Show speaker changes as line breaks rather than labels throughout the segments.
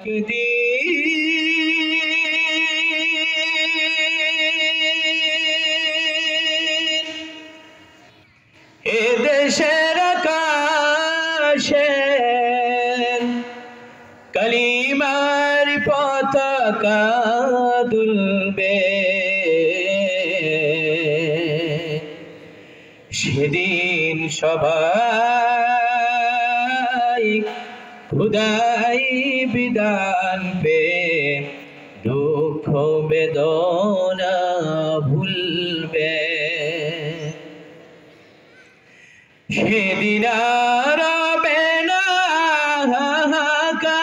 একদিন এদেশের আকাশে কালিমার পতাকা দুলবে, সেদিন সবাই খোদাই বিধান পে দুঃখ বেদনা ভুলবে। সেদিন আর হবে না হাহাকার,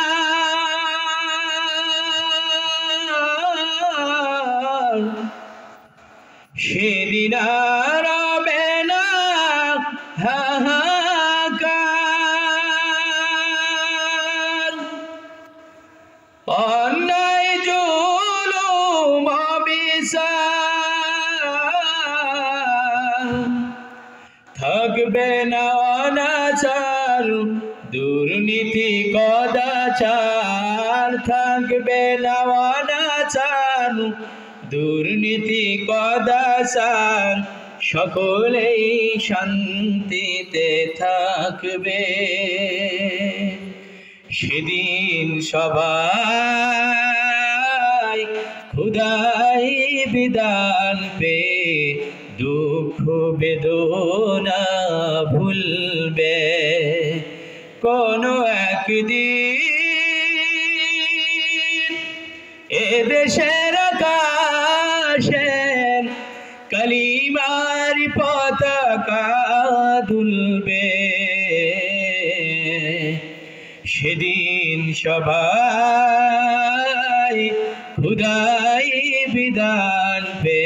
সেদিন আর হবে না হাহাকার। অন্যায় জুলুম অবিচার থাকবে না, অনাচার দুর্নীতি কদাচার থাকবে না, অনাচার দুর্নীতি কদাচার সকলেই শান্তিতে থাকবে। সেদিন সবাই খোদাই বিধান পে দুঃখ বেদনা ভুলবে। কোনো একদিন এদেশের আকাশে কালিমার পতাকা দুলবে, সেদিন সবাই খোদাই বিধান পে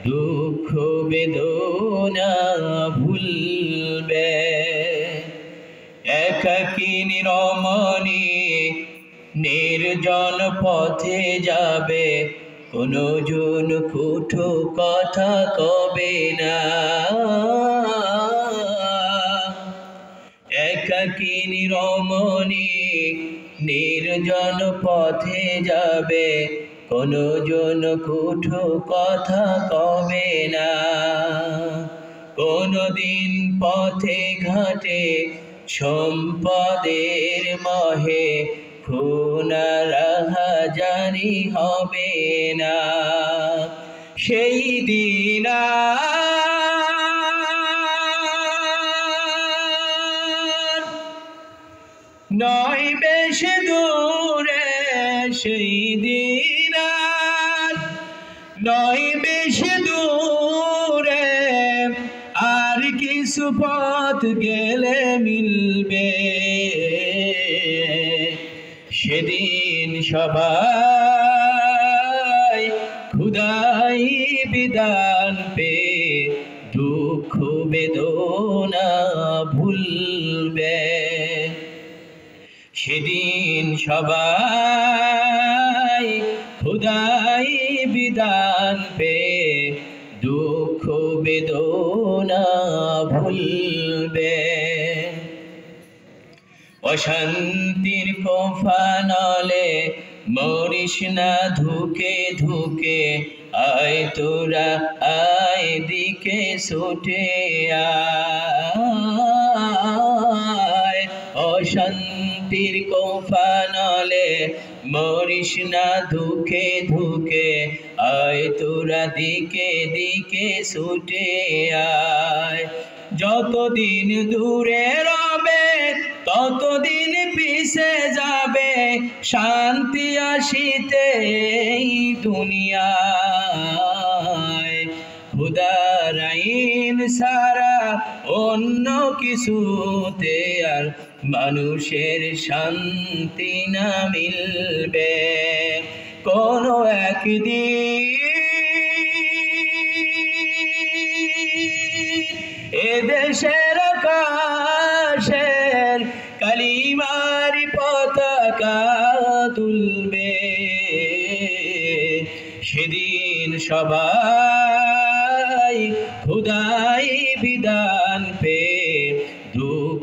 দুঃখ বেদনা ভুলবে। একাকী নিরমণি নির্জন পথে যাবে, কোনো জন কুঠো কথা কবে না। একাকী নিরমণি নির্জন পথে যাবে, কোনো জন কুঠো কথা কবে না। কোনদিন পথে ঘাটে সম্পদের মহে খুন রাহাজানি হবে না। সেই দিন নয় বেশি দূরে, সেই দিন নয় বেশি দূরে, আর কিছু পথ গেলে মিলবে। সেদিন সবাই খোদাই বিধান পে দুঃখ বেদনা ভুলবে। সেদিন সবাই খোদাই বিধান পে দুঃখ বেদনা ভুলবে। অশান্তির কোফানলে মরিস না ধুকে ধুকে, আয় তোরা আয় দিকে ছুটে আয়। অশান্তির কোফানলে মরিস না ধুকে ধুকে, আয় তোরা দিকে দিকে ছুটে আয়। যতদিন দূরে রবে ততদিন পিছে যাবে, শান্তি আসিতে এই দুনিয়ায়। খোদার আইন ছাড়া অন্য কিছুতে আর মানুষের শান্তি না মিলবে। কোনো একদিন এদেশের আকাশের কালিমার পতাকা তুলবে, সেদিন সবাই খোদা